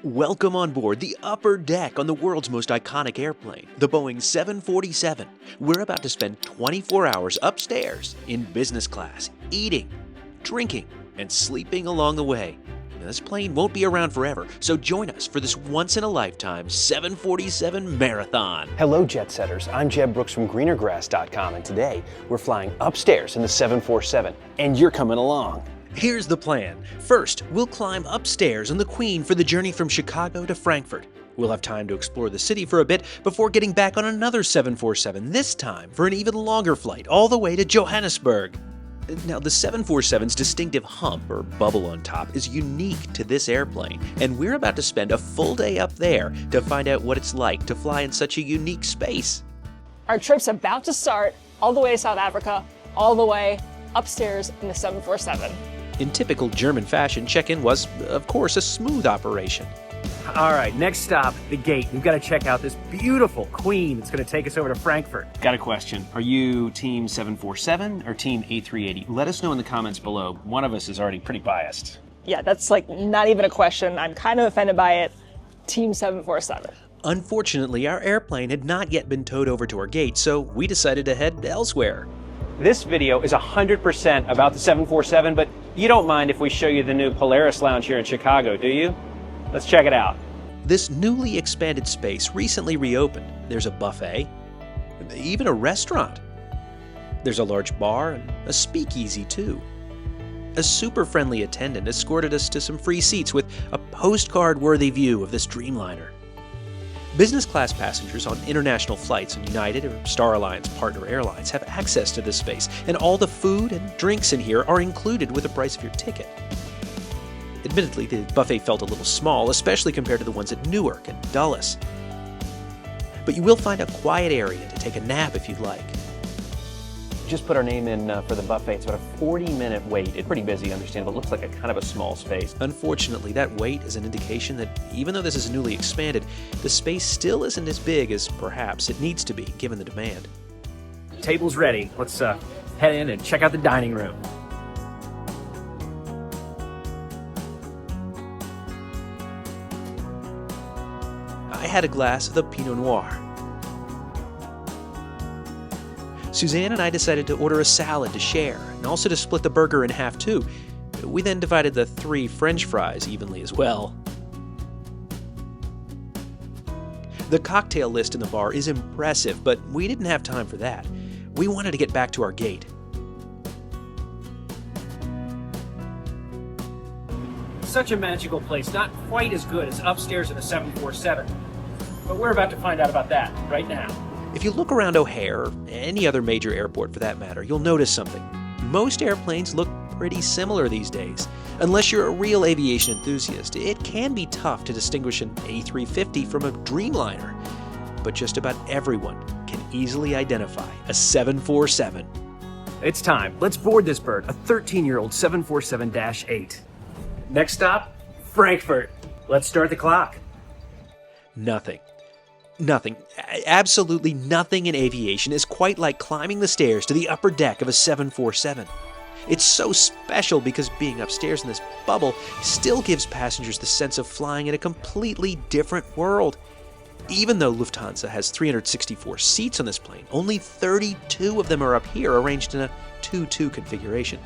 Welcome on board the upper deck on the world's most iconic airplane, the Boeing 747. We're about to spend 24 hours upstairs in business class, eating, drinking, and sleeping along the way. Now, this plane won't be around forever, so join us for this once-in-a-lifetime 747 marathon. Hello, jet setters. I'm Jeb Brooks from greenergrass.com, and today we're flying upstairs in the 747, and you're coming along. Here's the plan. First, we'll climb upstairs on the Queen for the journey from Chicago to Frankfurt. We'll have time to explore the city for a bit before getting back on another 747, this time for an even longer flight all the way to Johannesburg. Now, the 747's distinctive hump, or bubble on top, is unique to this airplane, and we're about to spend a full day up there to find out what it's like to fly in such a unique space. Our trip's about to start all the way to South Africa, all the way upstairs in the 747. In typical German fashion, check-in was, of course, a smooth operation. All right, next stop, the gate. We've got to check out this beautiful Queen. It's going to take us over to Frankfurt. Got a question. Are you team 747 or team A380? Let us know in the comments below. One of us is already pretty biased. Yeah, that's like not even a question. I'm kind of offended by it. Team 747. Unfortunately, our airplane had not yet been towed over to our gate, so we decided to head elsewhere. This video is 100% about the 747, but you don't mind if we show you the new Polaris lounge here in Chicago, do you? Let's check it out. This newly expanded space recently reopened. There's a buffet, even a restaurant. There's a large bar and a speakeasy too. A super friendly attendant escorted us to some free seats with a postcard-worthy view of this Dreamliner. Business class passengers on international flights on United or Star Alliance partner airlines have access to this space, and all the food and drinks in here are included with the price of your ticket. Admittedly, the buffet felt a little small, especially compared to the ones at Newark and Dulles. But you will find a quiet area to take a nap if you'd like. Just put our name in for the buffet. It's about a 40-minute wait. It's pretty busy, understandable. It looks like a kind of a small space. Unfortunately, that wait is an indication that even though this is newly expanded, the space still isn't as big as perhaps it needs to be, given the demand. Table's ready. Let's head in and check out the dining room. I had a glass of the Pinot Noir. Suzanne and I decided to order a salad to share, and also to split the burger in half too. We then divided the 3 French fries evenly as well. The cocktail list in the bar is impressive, but we didn't have time for that. We wanted to get back to our gate. Such a magical place, not quite as good as upstairs in the 747. But we're about to find out about that right now. If you look around O'Hare, or any other major airport for that matter, you'll notice something. Most airplanes look pretty similar these days. Unless you're a real aviation enthusiast, it can be tough to distinguish an A350 from a Dreamliner. But just about everyone can easily identify a 747. It's time. Let's board this bird, a 13-year-old 747-8. Next stop, Frankfurt. Let's start the clock. Nothing, absolutely nothing in aviation is quite like climbing the stairs to the upper deck of a 747. It's so special because being upstairs in this bubble still gives passengers the sense of flying in a completely different world. Even though Lufthansa has 364 seats on this plane, only 32 of them are up here, arranged in a 2-2 configuration.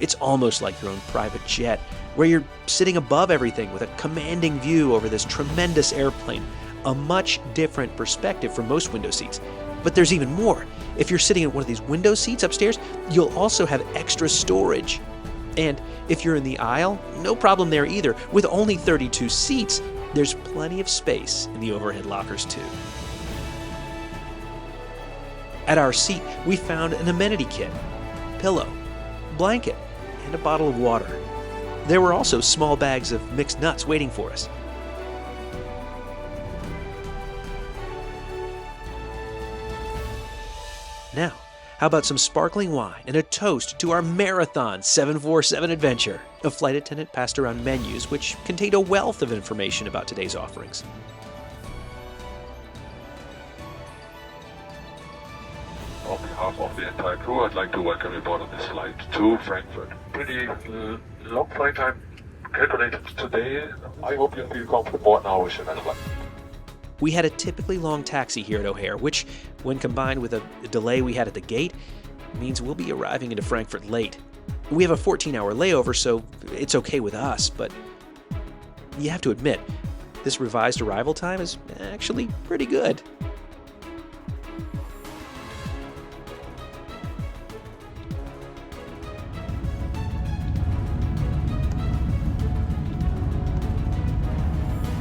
It's almost like your own private jet, where you're sitting above everything with a commanding view over this tremendous airplane. A much different perspective from most window seats. But there's even more. If you're sitting in one of these window seats upstairs, you'll also have extra storage. And if you're in the aisle, no problem there either. With only 32 seats, there's plenty of space in the overhead lockers too. At our seat, we found an amenity kit, pillow, blanket, and a bottle of water. There were also small bags of mixed nuts waiting for us. Now, how about some sparkling wine and a toast to our marathon 747 adventure? A flight attendant passed around menus which contained a wealth of information about today's offerings. On behalf of the entire crew, I'd like to welcome you aboard on this flight to Frankfurt. Pretty long flight time, calculated today. I hope you feel comfortable on our mission and flight. We had a typically long taxi here at O'Hare, which, when combined with a delay we had at the gate, means we'll be arriving into Frankfurt late. We have a 14-hour layover, so it's okay with us, but you have to admit, this revised arrival time is actually pretty good.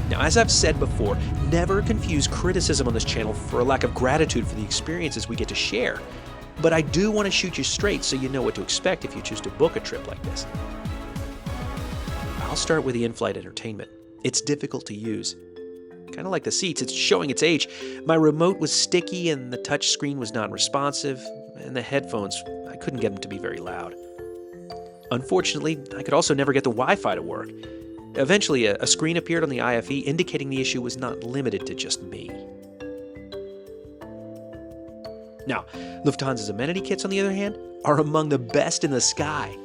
Now, as I've said before, never confuse criticism on this channel for a lack of gratitude for the experiences we get to share. But I do want to shoot you straight so you know what to expect if you choose to book a trip like this. I'll start with the in-flight entertainment. It's difficult to use. Kind of like the seats, it's showing its age. My remote was sticky and the touch screen was non-responsive, and the headphones, I couldn't get them to be very loud. Unfortunately, I could also never get the Wi-Fi to work. Eventually, a screen appeared on the IFE indicating the issue was not limited to just me. Now, Lufthansa's amenity kits, on the other hand, are among the best in the sky.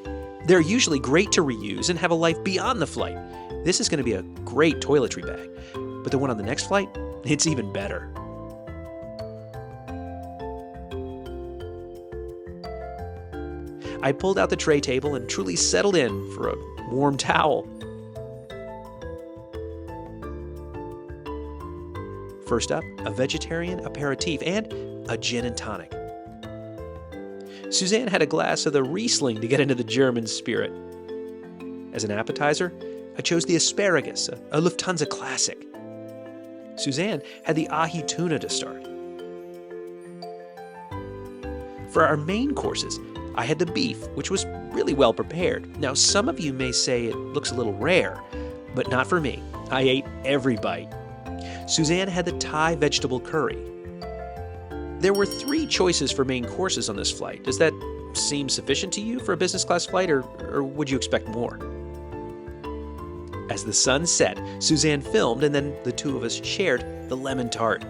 They're usually great to reuse and have a life beyond the flight. This is going to be a great toiletry bag, but the one on the next flight, it's even better. I pulled out the tray table and truly settled in for a warm towel. First up, a vegetarian aperitif and a gin and tonic. Suzanne had a glass of the Riesling to get into the German spirit. As an appetizer, I chose the asparagus, a Lufthansa classic. Suzanne had the ahi tuna to start. For our main courses, I had the beef, which was really well prepared. Now, some of you may say it looks a little rare, but not for me. I ate every bite. Suzanne had the Thai vegetable curry. There were 3 choices for main courses on this flight. Does that seem sufficient to you for a business class flight, or would you expect more? As the sun set, Suzanne filmed, and then the two of us shared the lemon tart.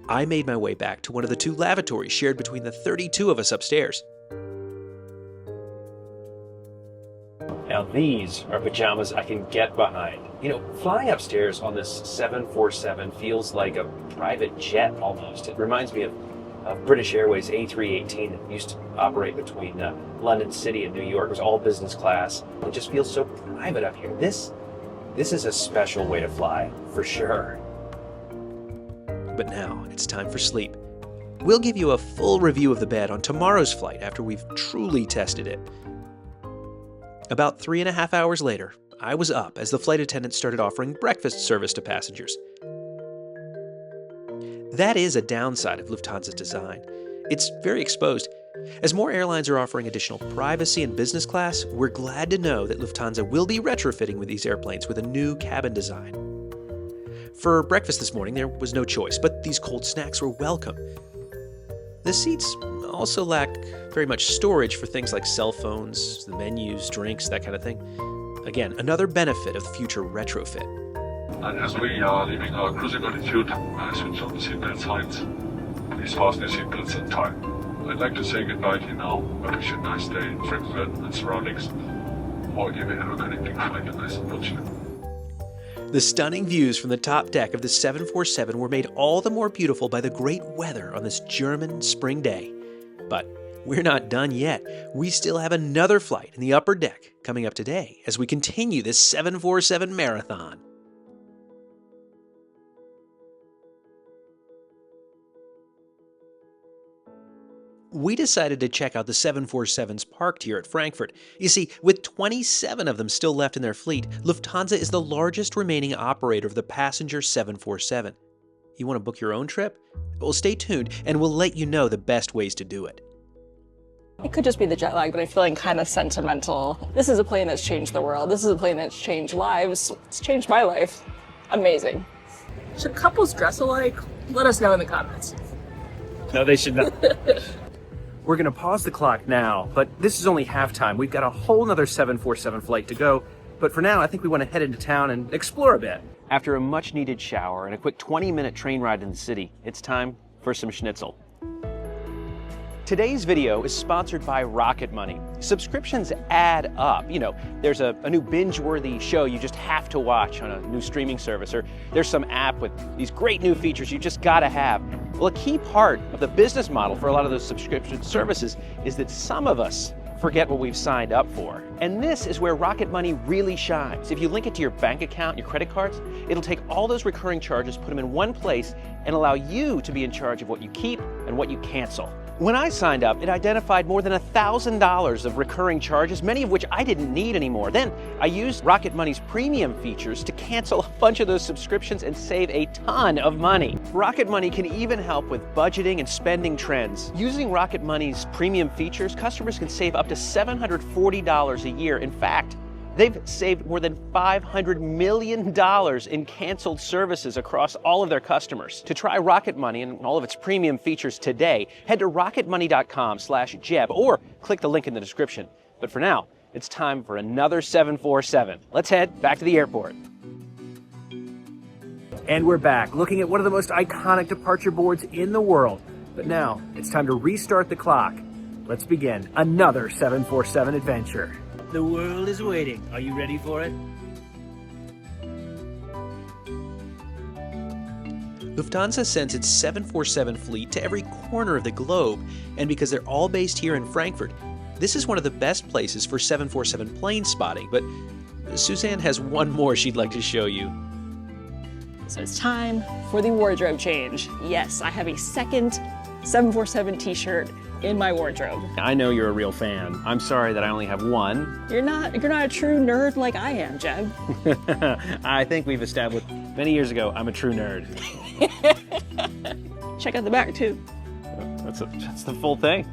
I made my way back to one of the 2 lavatories shared between the 32 of us upstairs. Now these are pajamas I can get behind. You know, flying upstairs on this 747 feels like a private jet almost. It reminds me of British Airways A318 that used to operate between London City and New York. It was all business class. It just feels so private up here. This is a special way to fly, for sure. But now it's time for sleep. We'll give you a full review of the bed on tomorrow's flight after we've truly tested it. About 3.5 hours later, I was up as the flight attendant started offering breakfast service to passengers. That is a downside of Lufthansa's design. It's very exposed. As more airlines are offering additional privacy in business class, we're glad to know that Lufthansa will be retrofitting with these airplanes with a new cabin design. For breakfast this morning, there was no choice, but these cold snacks were welcome. The seats also lack very much storage for things like cell phones, the menus, drinks, that kind of thing. Again, another benefit of the future retrofit. And as we are leaving our cruising altitude, switch on the seatbelt signs. Please fasten your seatbelts and tie. I'd like to say goodbye to you now. I wish you a nice day in Frankfurt and surroundings. Or you may have a connecting flight and nice approach. The stunning views from the top deck of the 747 were made all the more beautiful by the great weather on this German spring day. But we're not done yet. We still have another flight in the upper deck coming up today as we continue this 747 marathon. We decided to check out the 747s parked here at Frankfurt. You see, with 27 of them still left in their fleet, Lufthansa is the largest remaining operator of the passenger 747. You want to book your own trip? Well, stay tuned, and we'll let you know the best ways to do it. It could just be the jet lag, but I'm feeling kind of sentimental. This is a plane that's changed the world. This is a plane that's changed lives. It's changed my life. Amazing. Should couples dress alike? Let us know in the comments. No, they should not. We're going to pause the clock now, but this is only halftime. We've got a whole nother 747 flight to go. But for now, I think we want to head into town and explore a bit. After a much-needed shower and a quick 20-minute train ride in the city, it's time for some schnitzel. Today's video is sponsored by Rocket Money. Subscriptions add up. You know, there's a new binge-worthy show you just have to watch on a new streaming service, or there's some app with these great new features you just gotta have. Well, a key part of the business model for a lot of those subscription services is that some of us forget what we've signed up for. And this is where Rocket Money really shines. If you link it to your bank account, your credit cards, it'll take all those recurring charges, put them in one place, and allow you to be in charge of what you keep and what you cancel. When I signed up, it identified more than $1,000 of recurring charges, many of which I didn't need anymore. Then I used Rocket Money's premium features to cancel a bunch of those subscriptions and save a ton of money. Rocket Money can even help with budgeting and spending trends. Using Rocket Money's premium features, customers can save up to $740 a year. In fact, they've saved more than $500 million in canceled services across all of their customers. To try Rocket Money and all of its premium features today, head to rocketmoney.com/Jeb or click the link in the description. But for now, it's time for another 747. Let's head back to the airport. And we're back, looking at one of the most iconic departure boards in the world. But now, it's time to restart the clock. Let's begin another 747 adventure. The world is waiting. Are you ready for it? Lufthansa sends its 747 fleet to every corner of the globe, and because they're all based here in Frankfurt, this is one of the best places for 747 plane spotting. But Suzanne has one more she'd like to show you. So it's time for the wardrobe change. Yes, I have a second 747 t-shirt in my wardrobe. I know you're a real fan. I'm sorry that I only have one. You're not a true nerd like I am, Jeb. I think we've established many years ago I'm a true nerd. Check out the back too. That's the full thing.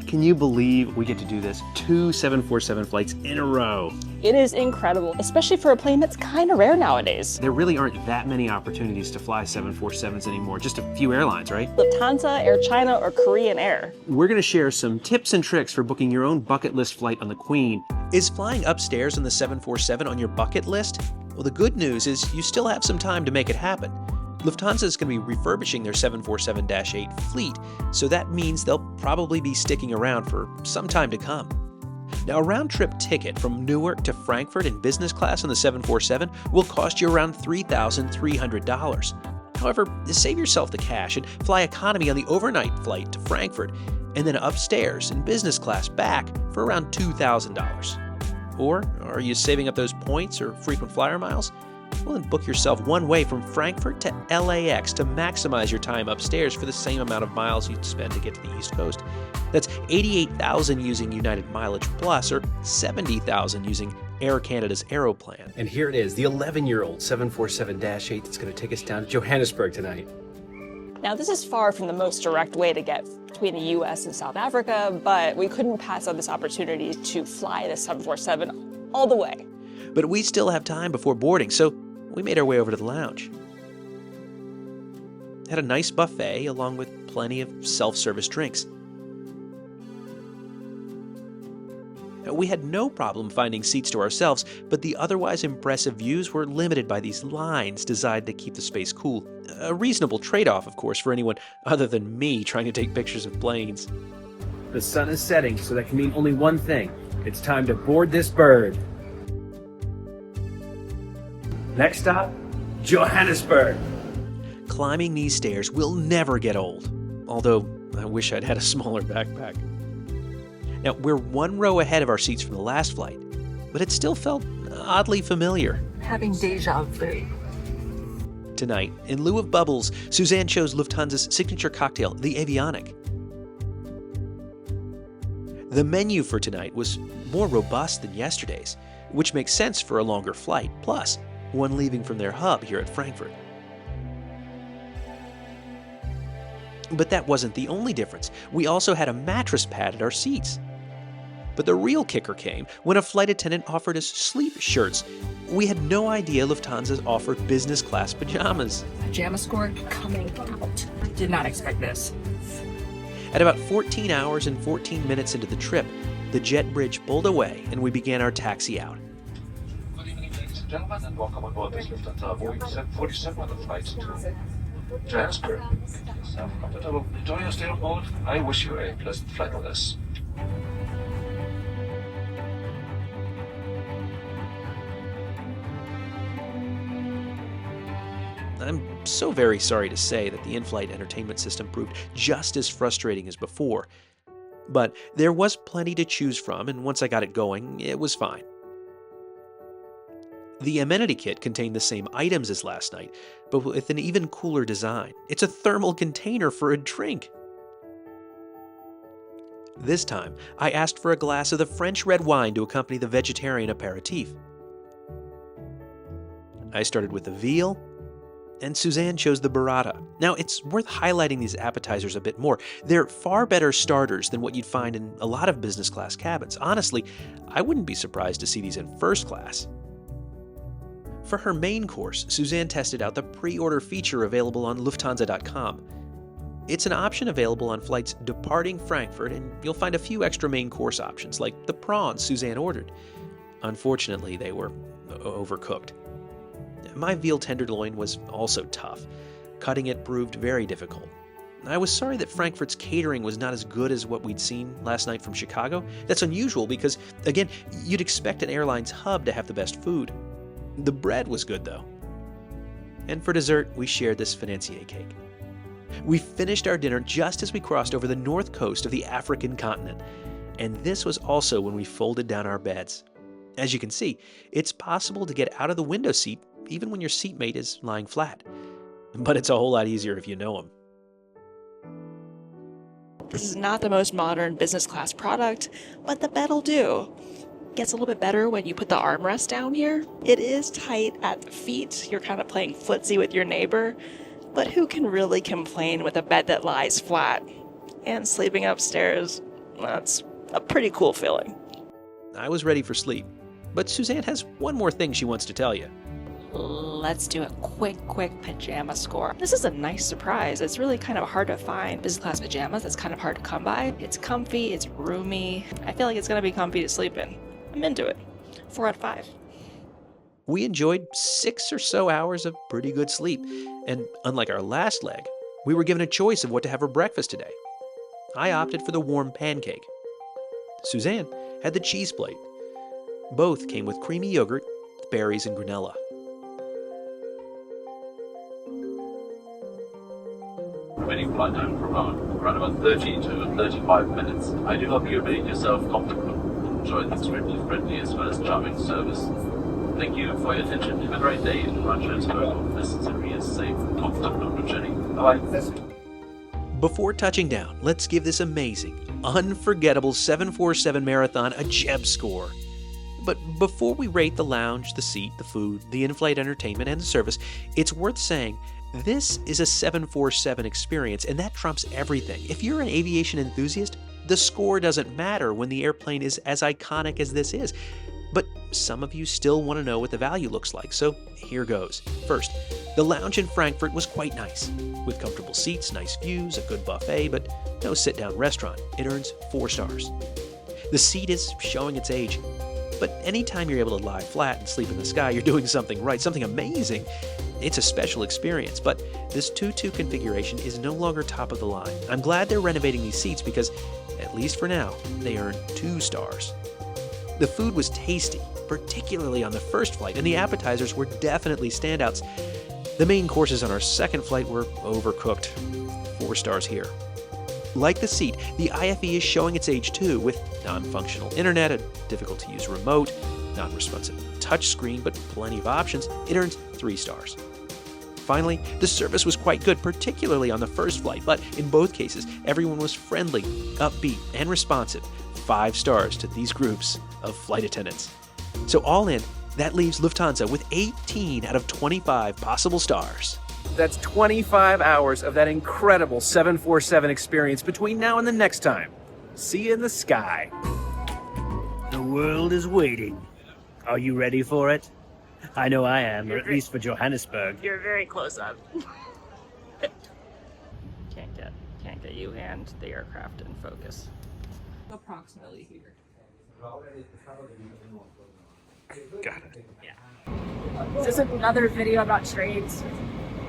Can you believe we get to do this? 2 747 flights in a row. It is incredible, especially for a plane that's kind of rare nowadays. There really aren't that many opportunities to fly 747s anymore. Just a few airlines, right? Lufthansa, Air China, or Korean Air. We're going to share some tips and tricks for booking your own bucket list flight on the Queen. Is flying upstairs on the 747 on your bucket list? Well, the good news is you still have some time to make it happen. Lufthansa is going to be refurbishing their 747-8 fleet, so that means they'll probably be sticking around for some time to come. Now, a round-trip ticket from Newark to Frankfurt in business class on the 747 will cost you around $3,300. However, save yourself the cash and fly economy on the overnight flight to Frankfurt, and then upstairs in business class back for around $2,000. Or are you saving up those points or frequent flyer miles? Well, then book yourself one way from Frankfurt to LAX to maximize your time upstairs for the same amount of miles you'd spend to get to the East Coast. That's $88,000 using United Mileage Plus, or $70,000 using Air Canada's Aeroplan. And here it is, the 11-year-old 747-8 that's going to take us down to Johannesburg tonight. Now, this is far from the most direct way to get between the US and South Africa, but we couldn't pass on this opportunity to fly the 747 all the way. But we still have time before boarding, so we made our way over to the lounge. Had a nice buffet along with plenty of self-service drinks. We had no problem finding seats to ourselves, but the otherwise impressive views were limited by these lines designed to keep the space cool. A reasonable trade-off, of course, for anyone other than me trying to take pictures of planes. The sun is setting, so that can mean only one thing. It's time to board this bird. Next stop, Johannesburg. Climbing these stairs will never get old, although I wish I'd had a smaller backpack. Now, we're one row ahead of our seats from the last flight, but it still felt oddly familiar. Having deja vu. Tonight, in lieu of bubbles, Suzanne chose Lufthansa's signature cocktail, the Avionic. The menu for tonight was more robust than yesterday's, which makes sense for a longer flight, plus one leaving from their hub here at Frankfurt. But that wasn't the only difference. We also had a mattress pad at our seats. But the real kicker came when a flight attendant offered us sleep shirts. We had no idea Lufthansa offered business class pajamas. Jebscore coming out. I did not expect this. At about 14 hours and 14 minutes into the trip, the jet bridge pulled away and we began our taxi out. Good evening, ladies and gentlemen, and welcome aboard this Lufthansa Boeing 747 on the flight to Johannesburg. So comfortable. Enjoy your stay on board. I wish you a pleasant flight with us. I'm so very sorry to say that the in-flight entertainment system proved just as frustrating as before. But there was plenty to choose from, and once I got it going, it was fine. The amenity kit contained the same items as last night, but with an even cooler design. It's a thermal container for a drink. This time, I asked for a glass of the French red wine to accompany the vegetarian aperitif. I started with the veal, and Suzanne chose the burrata. Now, it's worth highlighting these appetizers a bit more. They're far better starters than what you'd find in a lot of business class cabins. Honestly, I wouldn't be surprised to see these in first class. For her main course, Suzanne tested out the pre-order feature available on Lufthansa.com. It's an option available on flights departing Frankfurt, and you'll find a few extra main course options, like the prawns Suzanne ordered. Unfortunately, they were overcooked. My veal tenderloin was also tough. Cutting it proved very difficult. I was sorry that Frankfurt's catering was not as good as what we'd seen last night from Chicago. That's unusual because, again, you'd expect an airline's hub to have the best food. The bread was good, though. And for dessert, we shared this financier cake. We finished our dinner just as we crossed over the north coast of the African continent. And this was also when we folded down our beds. As you can see, it's possible to get out of the window seat even when your seatmate is lying flat. But it's a whole lot easier if you know him. This is not the most modern business class product, but the bed'll do. Gets a little bit better when you put the armrest down here. It is tight at the feet. You're kind of playing footsie with your neighbor, but who can really complain with a bed that lies flat? And sleeping upstairs, that's a pretty cool feeling. I was ready for sleep, but Suzanne has one more thing she wants to tell you. Let's do a quick pajama score. This is a nice surprise. It's really kind of hard to find business class pajamas. It's kind of hard to come by. It's comfy, it's roomy. I feel like it's gonna be comfy to sleep in. I'm into it. 4 out of 5. We enjoyed 6 or so hours of pretty good sleep, and unlike our last leg, we were given a choice of what to have for breakfast today. I opted for the warm pancake. Suzanne had the cheese plate. Both came with creamy yogurt, berries, and granola. Remaining flight time for around about 30 to 35 minutes. I do hope you made yourself comfortable. Enjoyed the friendly as well as charming service. Thank you for your attention. Have a great day in Johannesburg. This is a safe and comfortable journey. Bye-bye. Before touching down, let's give this amazing, unforgettable 747 marathon a Jebscore. But before we rate the lounge, the seat, the food, the in-flight entertainment, and the service, it's worth saying this is a 747 experience, and that trumps everything. If you're an aviation enthusiast, the score doesn't matter when the airplane is as iconic as this is. But some of you still want to know what the value looks like, so here goes. First, the lounge in Frankfurt was quite nice, with comfortable seats, nice views, a good buffet, but no sit-down restaurant. It earns 4 stars. The seat is showing its age, but anytime you're able to lie flat and sleep in the sky, you're doing something right, something amazing. It's a special experience, but this 2-2 configuration is no longer top of the line. I'm glad they're renovating these seats because, at least for now, they earn 2 stars. The food was tasty, particularly on the first flight, and the appetizers were definitely standouts. The main courses on our second flight were overcooked. 4 stars here. Like the seat, the IFE is showing its age too, with non-functional internet, a difficult-to-use remote, non-responsive touchscreen, but plenty of options. It earns 3 stars. Finally, the service was quite good, particularly on the first flight, but in both cases, everyone was friendly, upbeat, and responsive. 5 stars to these groups of flight attendants. So all in, that leaves Lufthansa with 18 out of 25 possible stars. That's 25 hours of that incredible 747 experience between now and the next time. See you in the sky. The world is waiting. Are you ready for it? I know I am, or at least for Johannesburg. You're very close up. Can't get you and the aircraft in focus. Approximately here. Got it. Yeah. Is this another video about trades?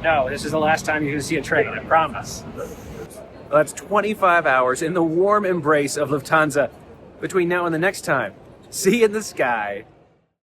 No, this is the last time you're going to see a train, I promise. Well, that's 25 hours in the warm embrace of Lufthansa between now and the next time. See you in the sky.